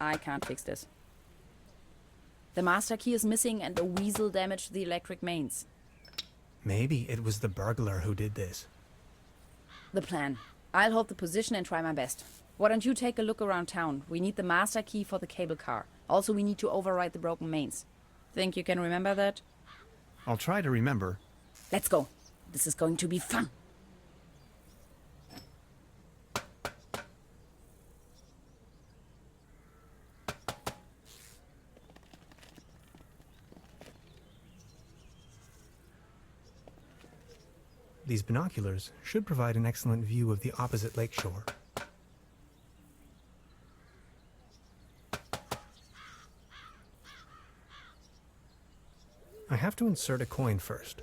I can't fix this. The master key is missing and a weasel damaged the electric mains. Maybe it was the burglar who did this. The plan. I'll hold the position and try my best. Why don't you take a look around town? We need the master key for the cable car. Also, we need to override the broken mains. Think you can remember that? I'll try to remember. Let's go. This is going to be fun. These binoculars should provide an excellent view of the opposite lakeshore. I have to insert a coin first.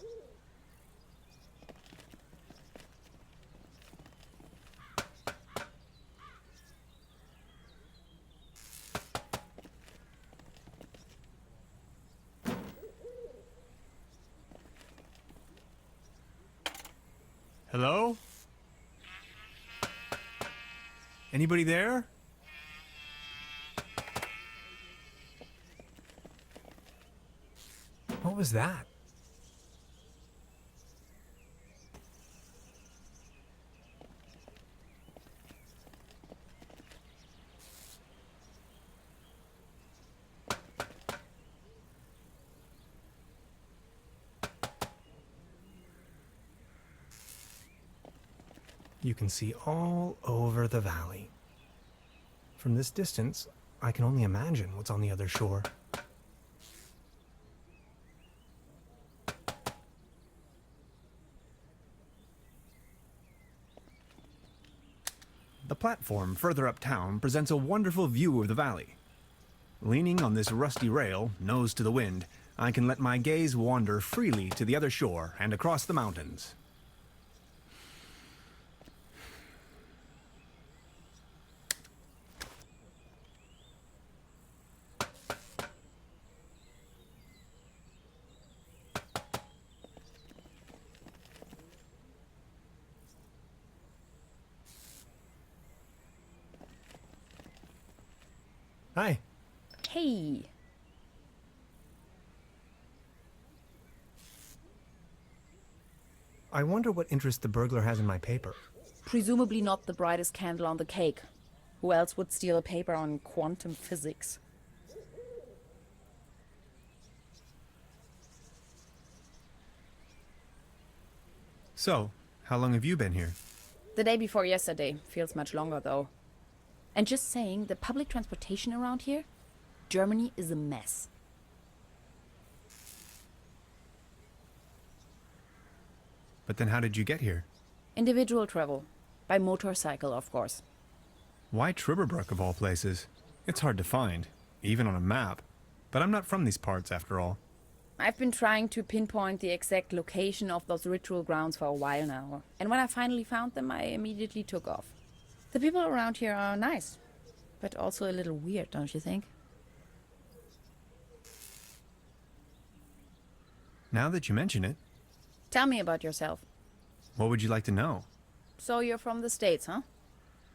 Hello? Anybody there? What was that? You can see all over the valley. From this distance, I can only imagine what's on the other shore. The platform further uptown presents a wonderful view of the valley. Leaning on this rusty rail, nose to the wind, I can let my gaze wander freely to the other shore and across the mountains. Hi. Hey. I wonder what interest the burglar has in my paper. Presumably not the brightest candle on the cake. Who else would steal a paper on quantum physics? So, how long have you been here? The day before yesterday. Feels much longer, though. And just saying, the public transportation around here, Germany is a mess. But then how did you get here? Individual travel. By motorcycle, of course. Why Trüberbrook of all places? It's hard to find, even on a map. But I'm not from these parts, after all. I've been trying to pinpoint the exact location of those ritual grounds for a while now. And when I finally found them, I immediately took off. The people around here are nice, but also a little weird, don't you think? Now that you mention it, Tell me about yourself. what would you like to know? So you're from the States, huh?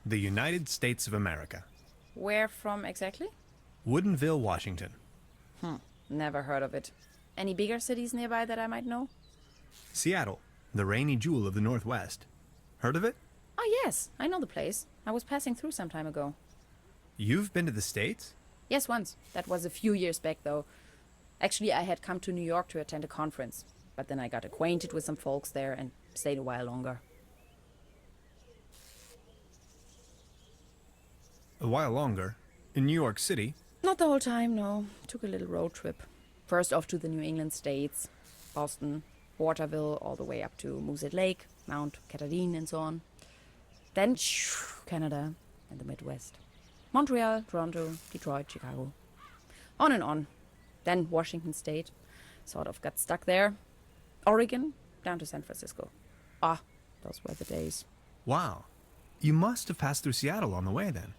The United States of America. Where from exactly? Woodinville, Washington. Never heard of it. Any bigger cities nearby that I might know? Seattle, the rainy jewel of the Northwest. Heard of it? Oh yes, I know the place. I was passing through some time ago. You've been to the States? Yes, once. That was a few years back, though. Actually, I had come to New York to attend a conference. But then I got acquainted with some folks there and stayed a while longer. A while longer. In New York City? Not the whole time, no. Took a little road trip. First off to the New England states, Boston, Waterville, all the way up to Moosehead Lake, Mount Catharine, and so on. Then Canada and the Midwest. Montreal, Toronto, Detroit, Chicago. On and on. Then Washington State. Sort of got stuck there. Oregon, down to San Francisco. Ah, those were the days. Wow. You must have passed through Seattle on the way then.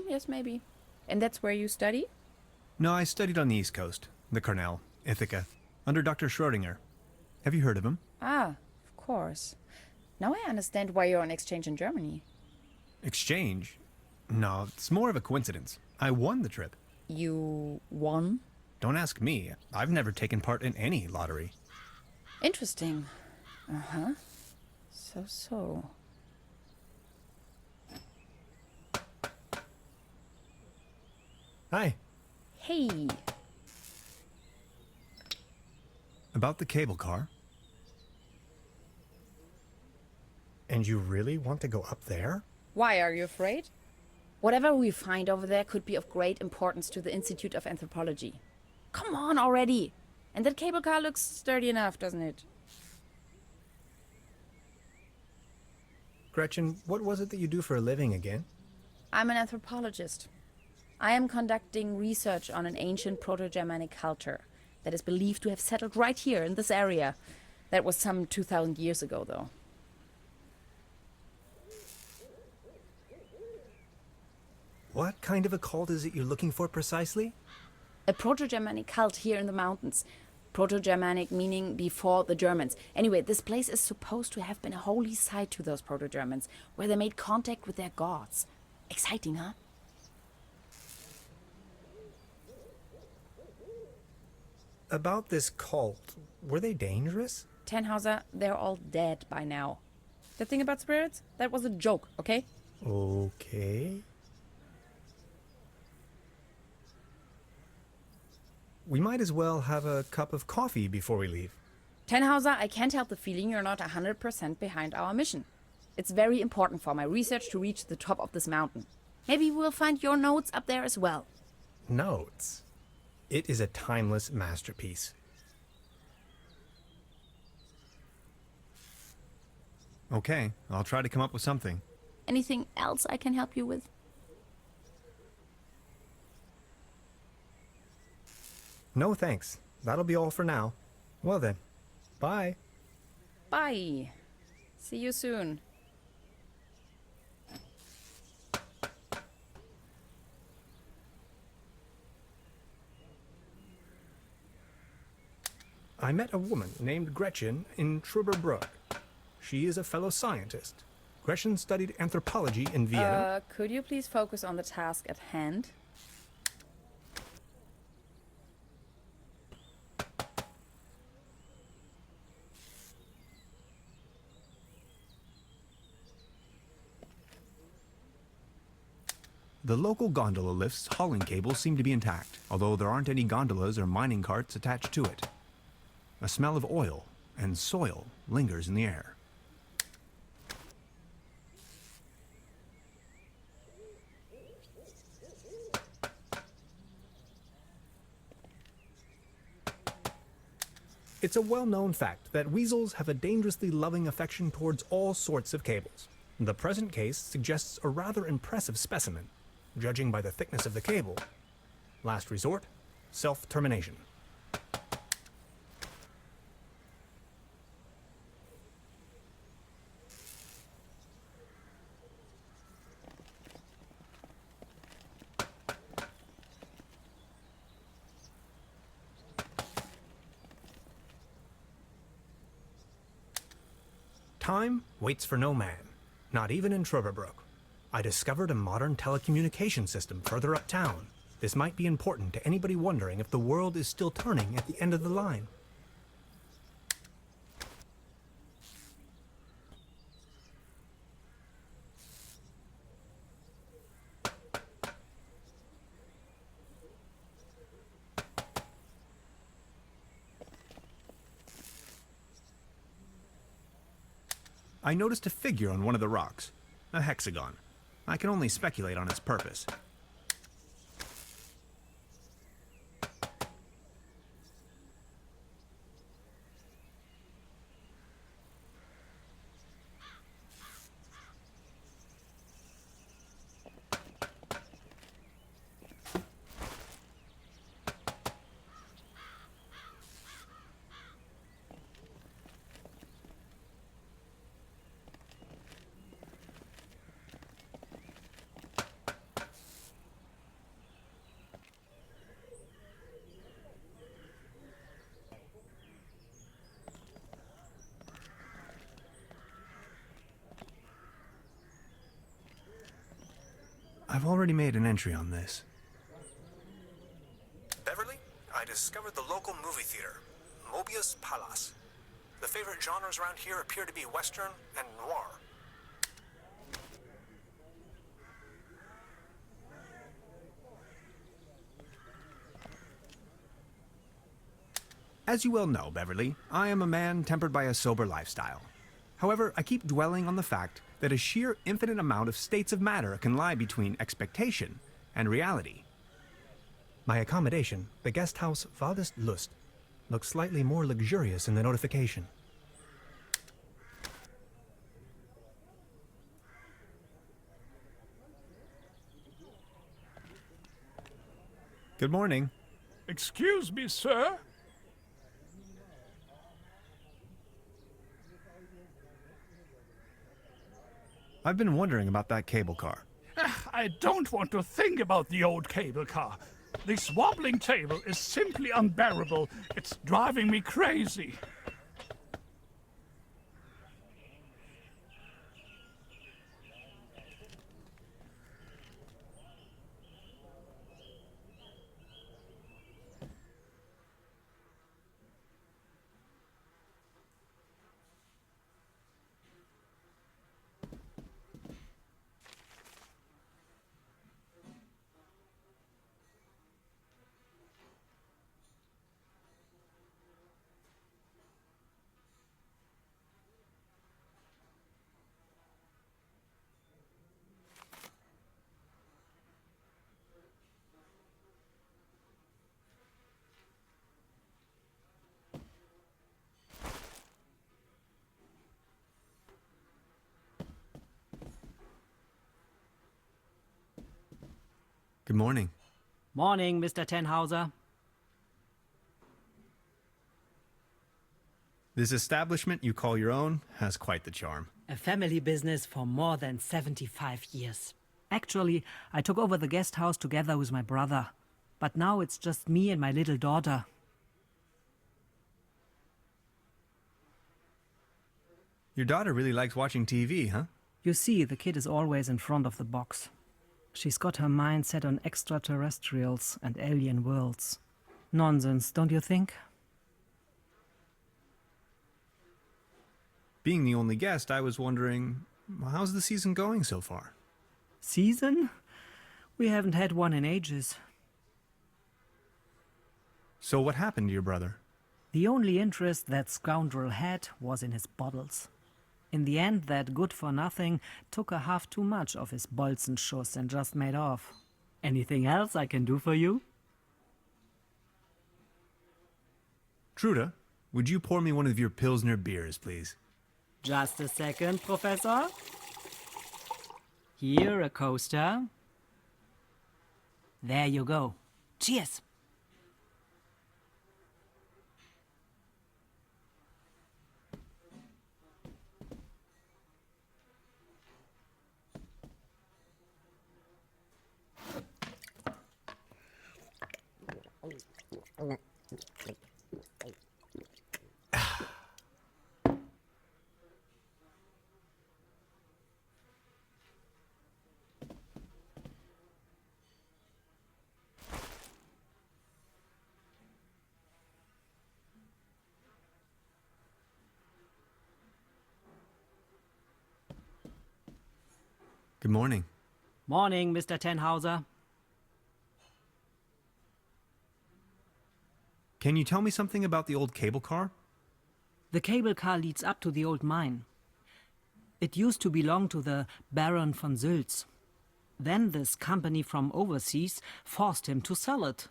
Yes, maybe. And that's where you study? No, I studied on the East Coast. The Cornell, Ithaca, under Dr. Schrodinger. Have you heard of him? Ah, of course. Now I understand why you're on exchange in Germany. Exchange? No, it's more of a coincidence. I won the trip. You won? Don't ask me. I've never taken part in any lottery. Interesting. Uh-huh. So. Hi. Hey. About the cable car? And you really want to go up there? Why, are you afraid? Whatever we find over there could be of great importance to the Institute of Anthropology. Come on already! And that cable car looks sturdy enough, doesn't it? Gretchen, what was it that you do for a living again? I'm an anthropologist. I am conducting research on an ancient Proto-Germanic culture that is believed to have settled right here in this area. That was some 2,000 years ago, though. What kind of a cult is it you're looking for precisely? A Proto-Germanic cult here in the mountains. Proto-Germanic meaning before the Germans. Anyway, this place is supposed to have been a holy site to those Proto-Germans, where they made contact with their gods. Exciting, huh? About this cult, were they dangerous? Tannhauser, they're all dead by now. The thing about spirits? That was a joke, okay? Okay. We might as well have a cup of coffee before we leave. Tannhauser, I can't help the feeling you're not 100% behind our mission. It's very important for my research to reach the top of this mountain. Maybe we'll find your notes up there as well. Notes. It is a timeless masterpiece. Okay, I'll try to come up with something. Anything else I can help you with? No thanks. That'll be all for now. Well then, bye. Bye. See you soon. I met a woman named Gretchen in Trüberbrook. She is a fellow scientist. Gretchen studied anthropology in Vienna. Could you please focus on the task at hand? The local gondola lift's hauling cables seem to be intact, although there aren't any gondolas or mining carts attached to it. A smell of oil and soil lingers in the air. It's a well-known fact that weasels have a dangerously loving affection towards all sorts of cables. The present case suggests a rather impressive specimen, judging by the thickness of the cable. Last resort, self-termination. Time waits for no man, not even in Trüberbrook. I discovered a modern telecommunication system further uptown. This might be important to anybody wondering if the world is still turning at the end of the line. I noticed a figure on one of the rocks, a hexagon. I can only speculate on its purpose. I've already made an entry on this. Beverly, I discovered the local movie theater, Mobius Palace. The favorite genres around here appear to be Western and noir. As you well know, Beverly, I am a man tempered by a sober lifestyle. However, I keep dwelling on the fact that a sheer infinite amount of states of matter can lie between expectation and reality. My accommodation, the guest house Vadest Lust, looks slightly more luxurious in the notification. Good morning. Excuse me, sir? I've been wondering about that cable car. I don't want to think about the old cable car. This wobbling table is simply unbearable. It's driving me crazy. Good morning. Morning, Mr. Tannhauser. This establishment you call your own has quite the charm. A family business for more than 75 years. Actually, I took over the guest house together with my brother. But now it's just me and my little daughter. Your daughter really likes watching TV, huh? You see, the kid is always in front of the box. She's got her mind set on extraterrestrials and alien worlds. Nonsense, don't you think? Being the only guest, I was wondering, how's the season going so far? Season? We haven't had one in ages. So what happened to your brother? The only interest that scoundrel had was in his bottles. In the end, that good-for-nothing took a half too much of his Bolzenschuss and just made off. Anything else I can do for you? Trude, would you pour me one of your Pilsner beers, please? Just a second, Professor. Here, a coaster. There you go. Cheers! Good morning. Morning, Mr. Tannhauser. Can you tell me something about the old cable car? The cable car leads up to the old mine. It used to belong to the Baron von Sülz. Then this company from overseas forced him to sell it.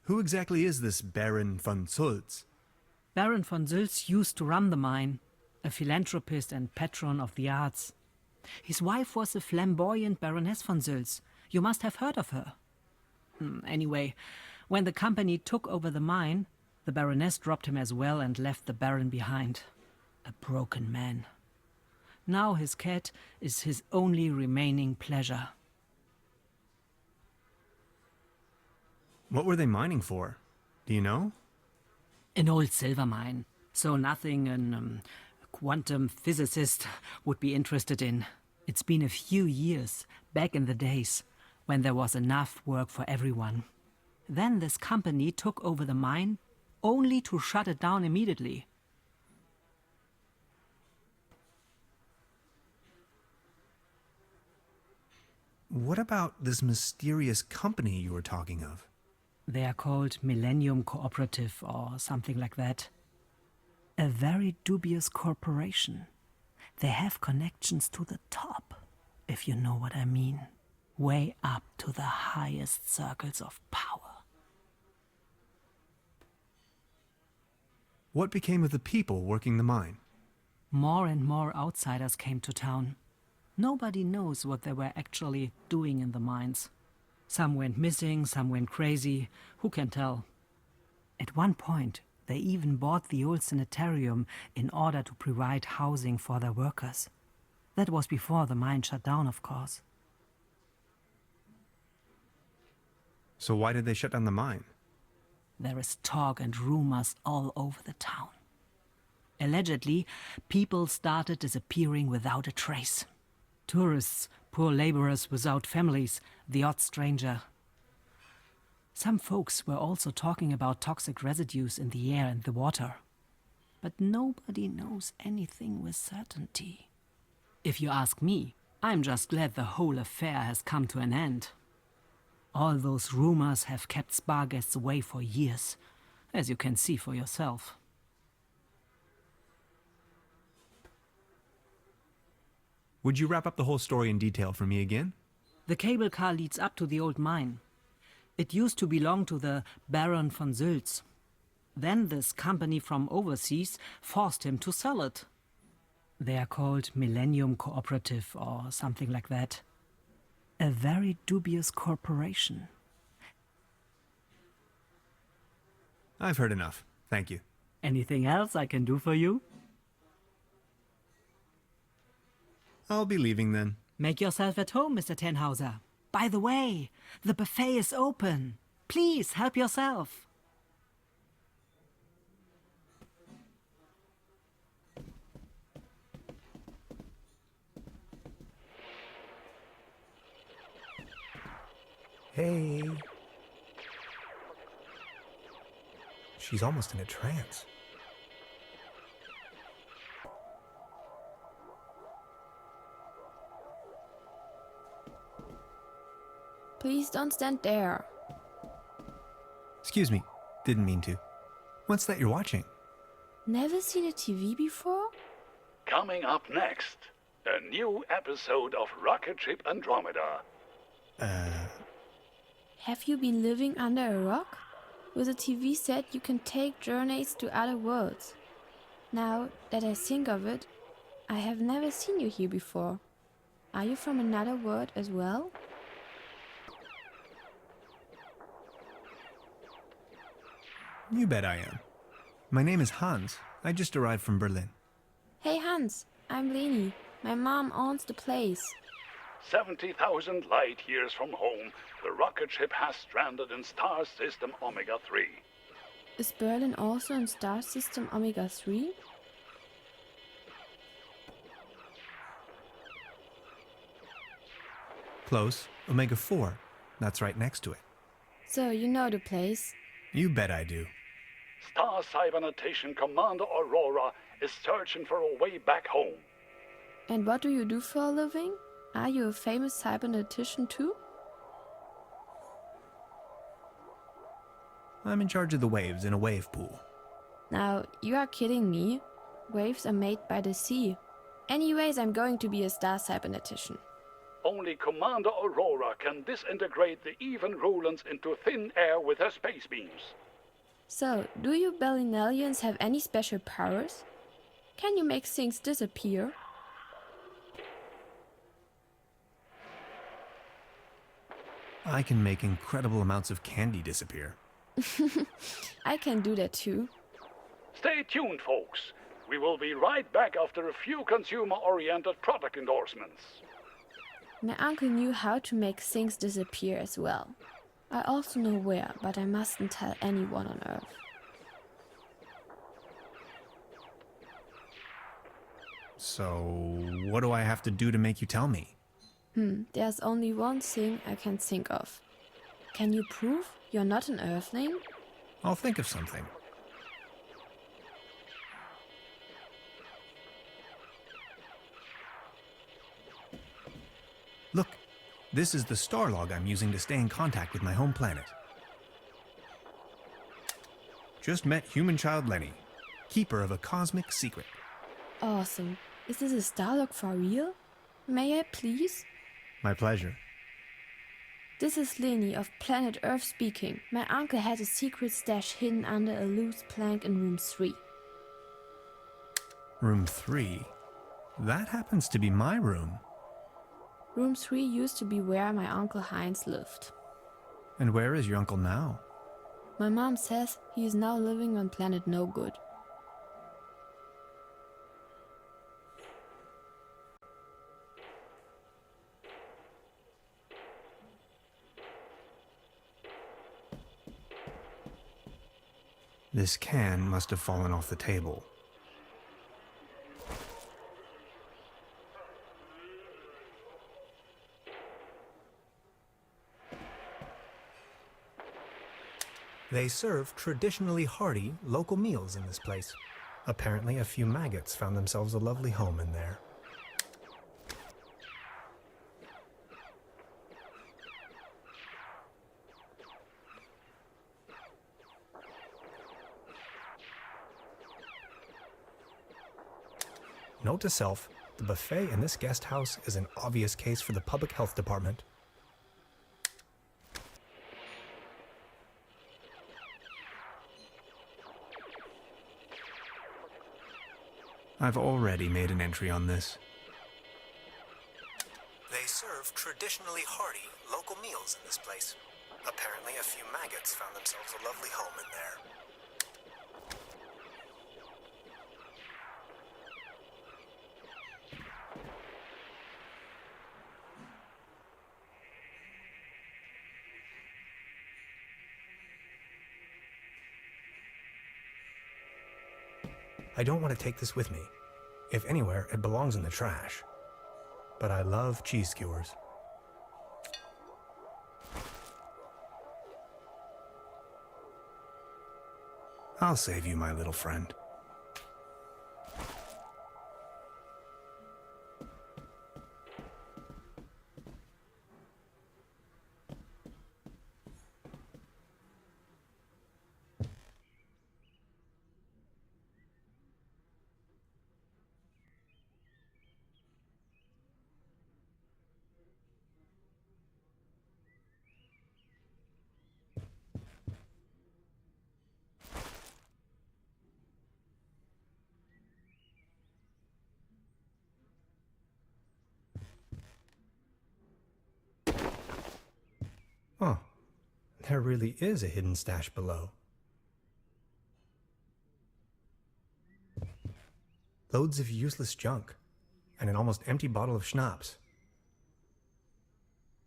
Who exactly is this Baron von Sülz? Baron von Sülz used to run the mine, a philanthropist and patron of the arts. His wife was a flamboyant Baroness von Sülz. You must have heard of her. Anyway, when the company took over the mine, the Baroness dropped him as well and left the Baron behind. A broken man. Now his cat is his only remaining pleasure. What were they mining for? Do you know? An old silver mine. So nothing a quantum physicist would be interested in. It's been a few years, back in the days, when there was enough work for everyone. Then this company took over the mine, only to shut it down immediately. What about this mysterious company you were talking of? They are called Millennium Cooperative or something like that. A very dubious corporation. They have connections to the top, if you know what I mean. Way up to the highest circles of power. What became of the people working the mine? More and more outsiders came to town. Nobody knows what they were actually doing in the mines. Some went missing, some went crazy. Who can tell? At one point, they even bought the old sanitarium in order to provide housing for their workers. That was before the mine shut down, of course. So why did they shut down the mine? There is talk and rumors all over the town. Allegedly, people started disappearing without a trace. Tourists, poor laborers without families, the odd stranger. Some folks were also talking about toxic residues in the air and the water. But nobody knows anything with certainty. If you ask me, I'm just glad the whole affair has come to an end. All those rumors have kept spa guests away for years, as you can see for yourself. Would you wrap up the whole story in detail for me again? The cable car leads up to the old mine. It used to belong to the Baron von Sülz. Then this company from overseas forced him to sell it. They are called Millennium Cooperative or something like that. A very dubious corporation. I've heard enough. Thank you. Anything else I can do for you? I'll be leaving then. Make yourself at home, Mr. Tannhauser. By the way, the buffet is open. Please help yourself. Hey. She's almost in a trance. Please don't stand there. Excuse me. Didn't mean to. What's that you're watching? Never seen a TV before? Coming up next, a new episode of Rocket Ship Andromeda. Have you been living under a rock? With a TV set you can take journeys to other worlds. Now that I think of it, I have never seen you here before. Are you from another world as well? You bet I am. My name is Hans. I just arrived from Berlin. Hey Hans, I'm Leni. My mom owns the place. 70,000 light years from home, the rocket ship has stranded in star system Omega-3. Is Berlin also in star system Omega-3? Close. Omega-4. That's right next to it. So you know the place. You bet I do. Star Cybernatation Commander Aurora is searching for a way back home. And what do you do for a living? Are you a famous cybernetician too? I'm in charge of the waves in a wave pool. Now, you are kidding me. Waves are made by the sea. Anyways, I'm going to be a star cybernetician. Only Commander Aurora can disintegrate the even Rulans into thin air with her space beams. So, do you Berlinalians have any special powers? Can you make things disappear? I can make incredible amounts of candy disappear. I can do that too. Stay tuned, folks. We will be right back after a few consumer-oriented product endorsements. My uncle knew how to make things disappear as well. I also know where, but I mustn't tell anyone on Earth. So, what do I have to do to make you tell me? There's only one thing I can think of. Can you prove you're not an Earthling? I'll think of something. Look, this is the star log I'm using to stay in contact with my home planet. Just met human child Lenny, keeper of a cosmic secret. Awesome. Is this a Starlog for real? May I please? My pleasure. This is Lenny of planet Earth speaking. My uncle had a secret stash hidden under a loose plank in room 3. Room 3? That happens to be my room. Room 3 used to be where my uncle Heinz lived. And where is your uncle now? My mom says he is now living on planet No Good. This can must have fallen off the table. They serve traditionally hearty local meals in this place. Apparently, a few maggots found themselves a lovely home in there. Note to self, the buffet in this guest house is an obvious case for the public health department. I've already made an entry on this. They serve traditionally hearty local meals in this place. Apparently, a few maggots found themselves a lovely home in there. I don't want to take this with me. If anywhere, it belongs in the trash. But I love cheese skewers. I'll save you, my little friend. Huh. There really is a hidden stash below. Loads of useless junk, and an almost empty bottle of schnapps.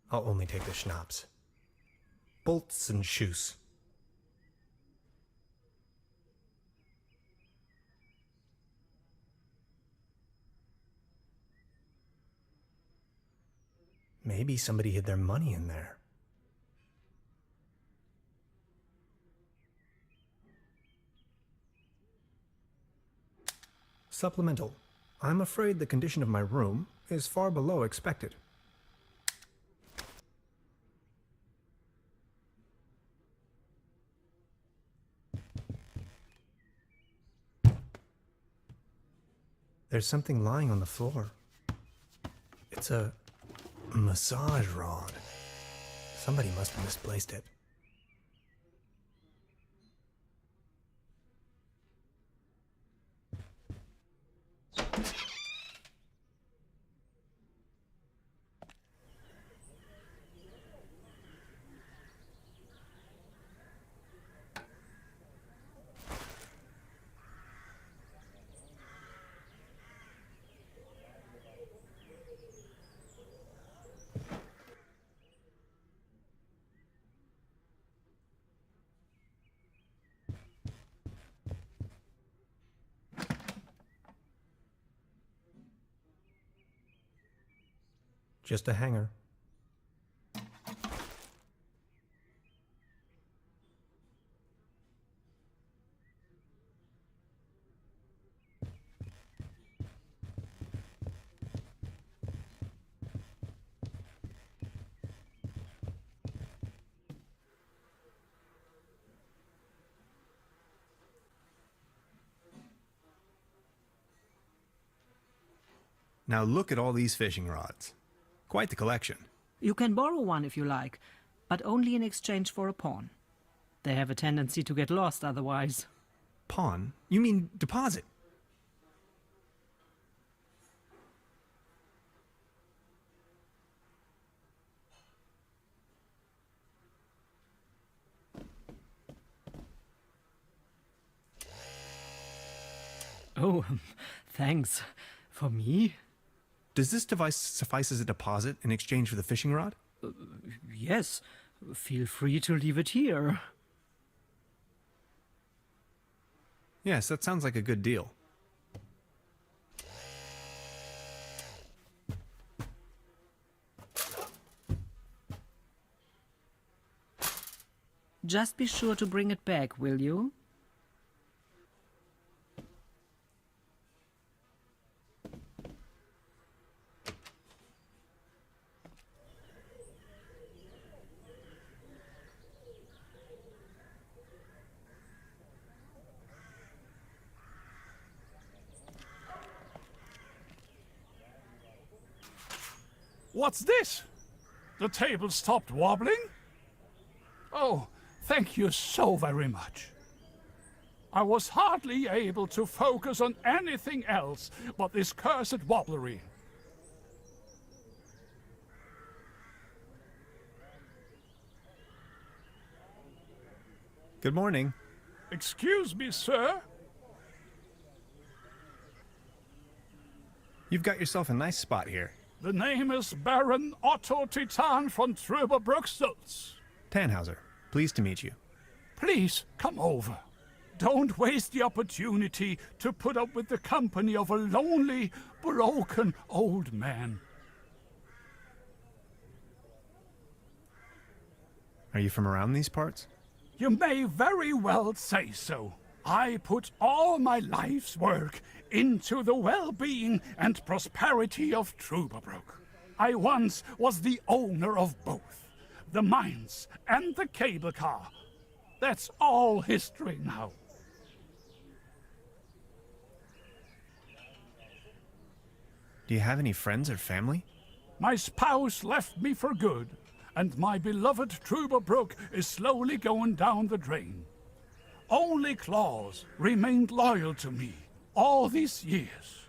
I'll only take the schnapps. Bolts and shoes. Maybe somebody hid their money in there. Supplemental. I'm afraid the condition of my room is far below expected. There's something lying on the floor. It's a massage rod. Somebody must have misplaced it. Just a hanger. Now look at all these fishing rods. Quite the collection. You can borrow one if you like, but only in exchange for a pawn. They have a tendency to get lost otherwise. Pawn? You mean deposit? Oh, thanks. For me? Does this device suffice as a deposit in exchange for the fishing rod? Yes. Feel free to leave it here. Yes, that sounds like a good deal. Just be sure to bring it back, will you? What's this? The table stopped wobbling? Oh, thank you so very much. I was hardly able to focus on anything else but this cursed wobblery. Good morning. Excuse me, sir? You've got yourself a nice spot here. The name is Baron Otto Titan von Trüberbrook. Tannhauser, pleased to meet you. Please, come over. Don't waste the opportunity to put up with the company of a lonely, broken old man. Are you from around these parts? You may very well say so. I put all my life's work into the well-being and prosperity of Trüberbrook. I once was the owner of both, the mines and the cable car. That's all history now. Do you have any friends or family? My spouse left me for good, and my beloved Trüberbrook is slowly going down the drain. Only Claus remained loyal to me all these years.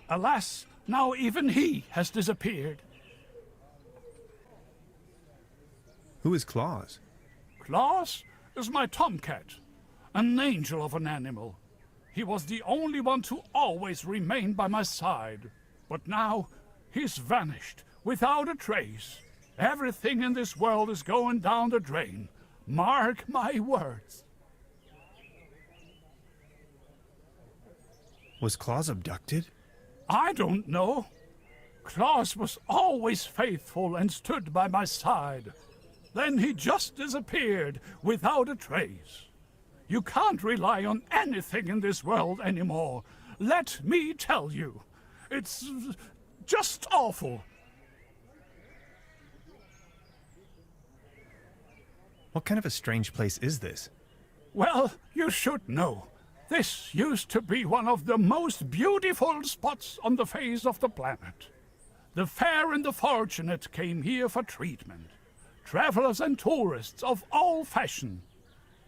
Alas, now even he has disappeared. Who is Claus? Claus is my tomcat, an angel of an animal. He was the only one to always remain by my side. But now he's vanished without a trace. Everything in this world is going down the drain. Mark my words. Was Claus abducted? I don't know. Claus was always faithful and stood by my side. Then he just disappeared without a trace. You can't rely on anything in this world anymore. Let me tell you. It's just awful. What kind of a strange place is this? Well, you should know. This used to be one of the most beautiful spots on the face of the planet. The fair and the fortunate came here for treatment. Travelers and tourists of all fashion.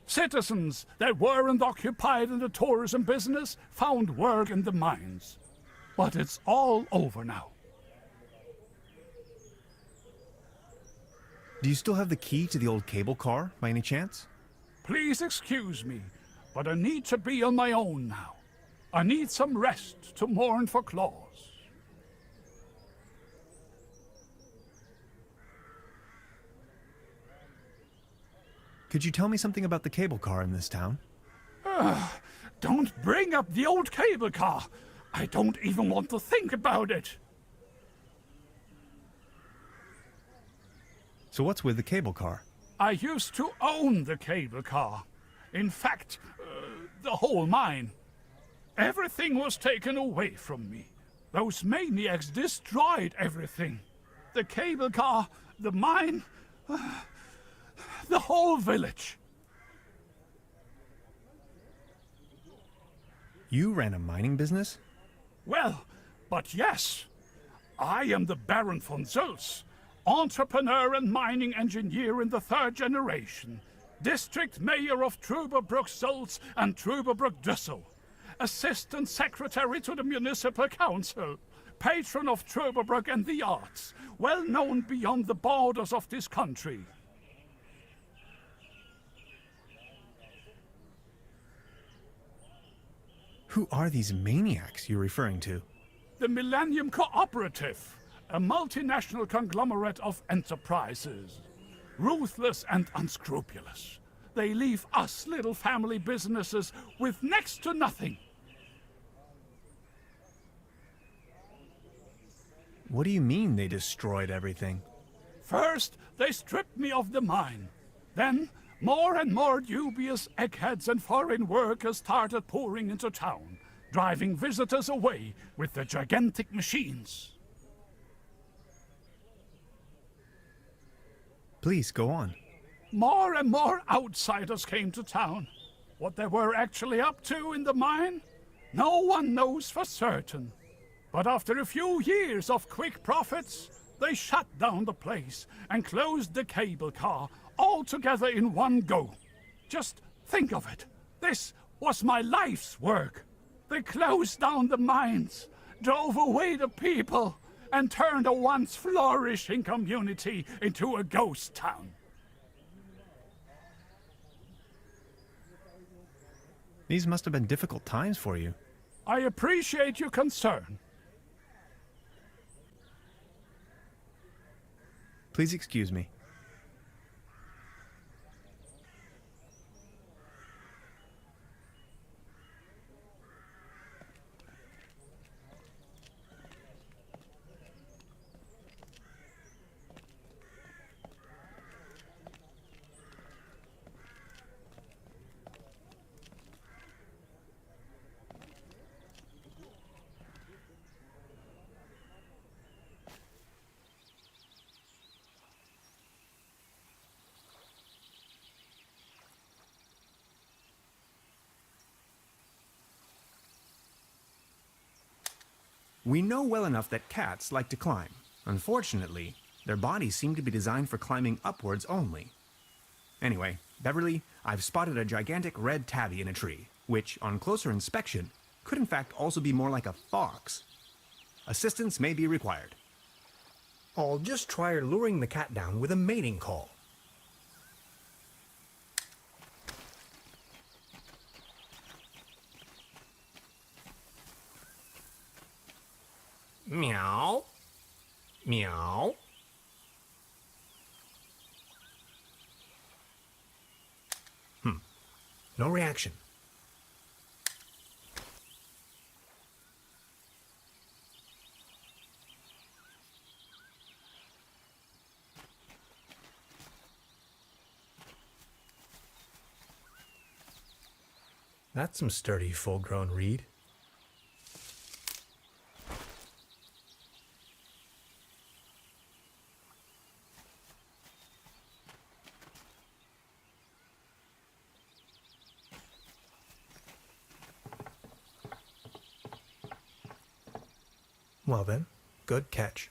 Citizens that weren't occupied in the tourism business found work in the mines. But it's all over now. Do you still have the key to the old cable car, by any chance? Please excuse me, but I need to be on my own now. I need some rest to mourn for Claus. Could you tell me something about the cable car in this town? Don't bring up the old cable car. I don't even want to think about it. So what's with the cable car? I used to own the cable car. In fact, the whole mine. Everything was taken away from me. Those maniacs destroyed everything. The cable car, the mine, the whole village. You ran a mining business? Well, but yes. I am the Baron von Sulz, entrepreneur and mining engineer in the 3rd generation, district mayor of Trüberbrook Sulz and Trüberbrook Düssel, assistant secretary to the municipal council, patron of Trüberbrook and the arts, well known beyond the borders of this country. Who are these maniacs you're referring to? The Millennium Cooperative, a multinational conglomerate of enterprises. Ruthless and unscrupulous. They leave us little family businesses with next to nothing. What do you mean they destroyed everything? First, they stripped me of the mine. Then, more and more dubious eggheads and foreign workers started pouring into town, driving visitors away with their gigantic machines. Please, go on. More and more outsiders came to town. What they were actually up to in the mine, no one knows for certain. But after a few years of quick profits, they shut down the place and closed the cable car all together in one go. Just think of it. This was my life's work. They closed down the mines, drove away the people, and turned a once flourishing community into a ghost town. These must have been difficult times for you. I appreciate your concern. Please excuse me. We know well enough that cats like to climb. Unfortunately, their bodies seem to be designed for climbing upwards only. Anyway, Beverly, I've spotted a gigantic red tabby in a tree, which, on closer inspection, could in fact also be more like a fox. Assistance may be required. I'll just try luring the cat down with a mating call. Meow. Meow. No reaction. That's some sturdy, full-grown reed. Well then, good catch.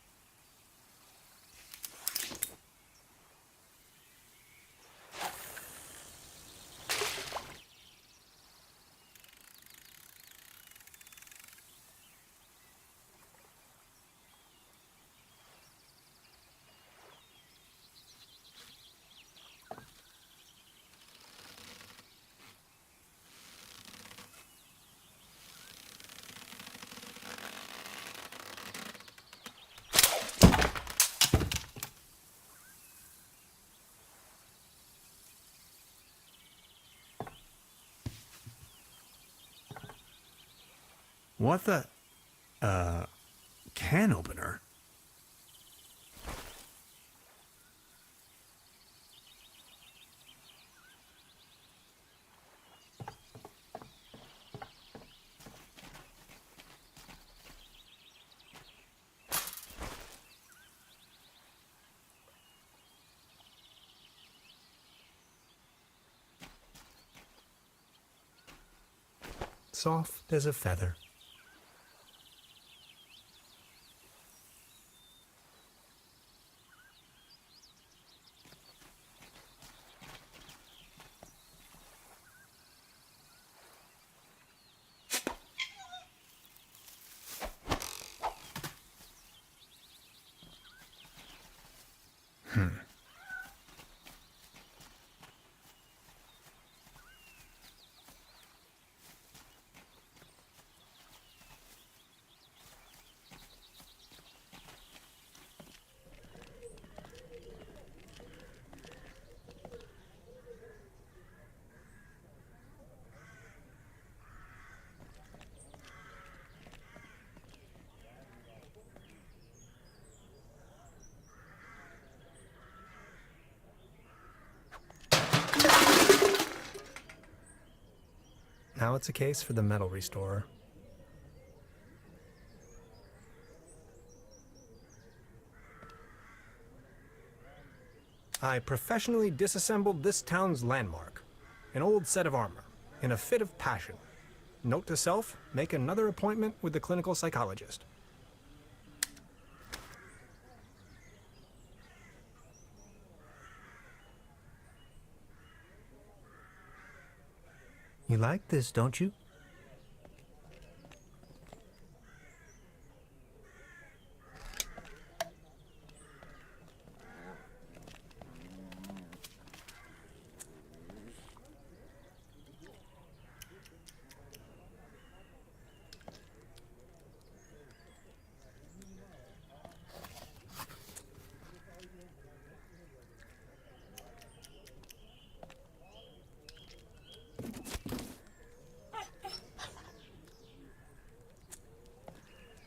What the... can opener? soft as a feather. Now it's a case for the metal restorer. I professionally disassembled this town's landmark, an old set of armor, in a fit of passion. Note to self, make another appointment with the clinical psychologist. You like this, don't you?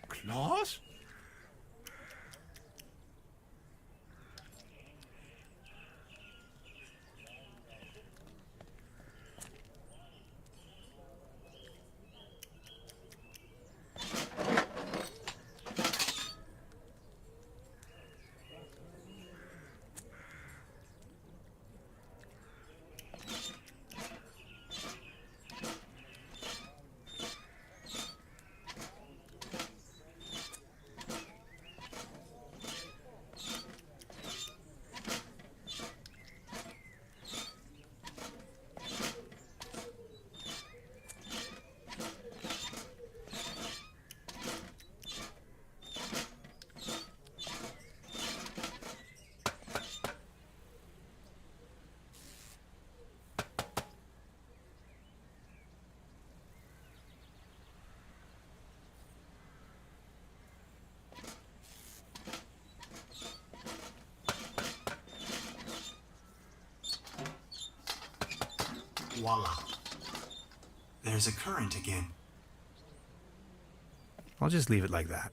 Claws? Voila. There's a current again. I'll just leave it like that.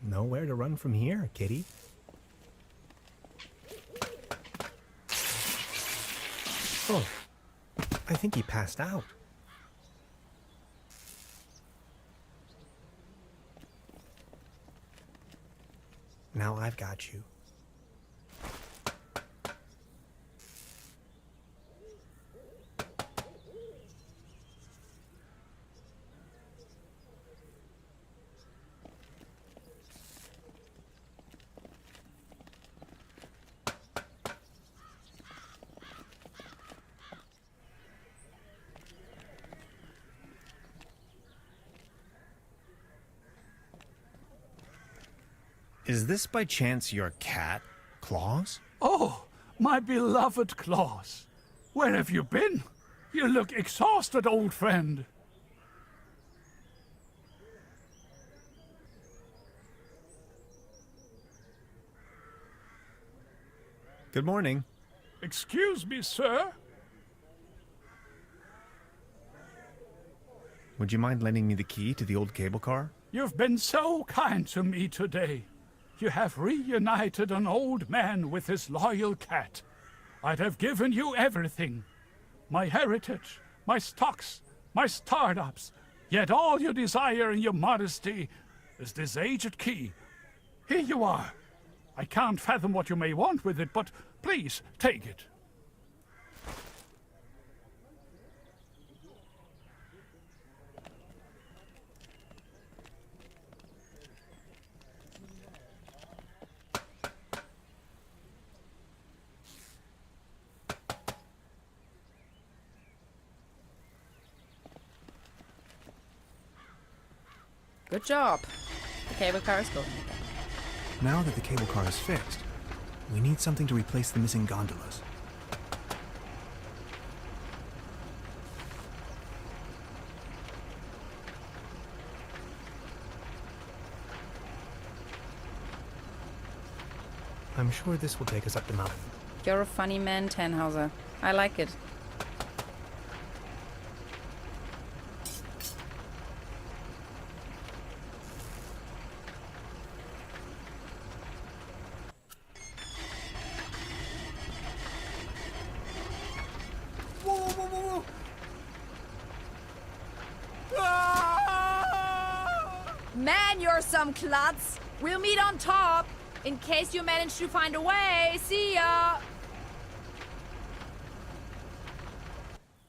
Nowhere to run from here, kitty. Oh, I think he passed out. Now I've got you. Is this by chance your cat, Claus? Oh, my beloved Claus. Where have you been? You look exhausted, old friend. Good morning. Excuse me, sir. Would you mind lending me the key to the old cable car? You've been so kind to me today. You have reunited an old man with his loyal cat. I'd have given you everything. My heritage, my stocks, my startups. Yet all you desire in your modesty is this aged key. Here you are. I can't fathom what you may want with it, but please take it. Good job. The cable car is going. Now that the cable car is fixed, we need something to replace the missing gondolas. I'm sure this will take us up the mountain. You're a funny man, Tannhauser. I like it. Man, you're some klutz. We'll meet on top, in case you manage to find a way. See ya!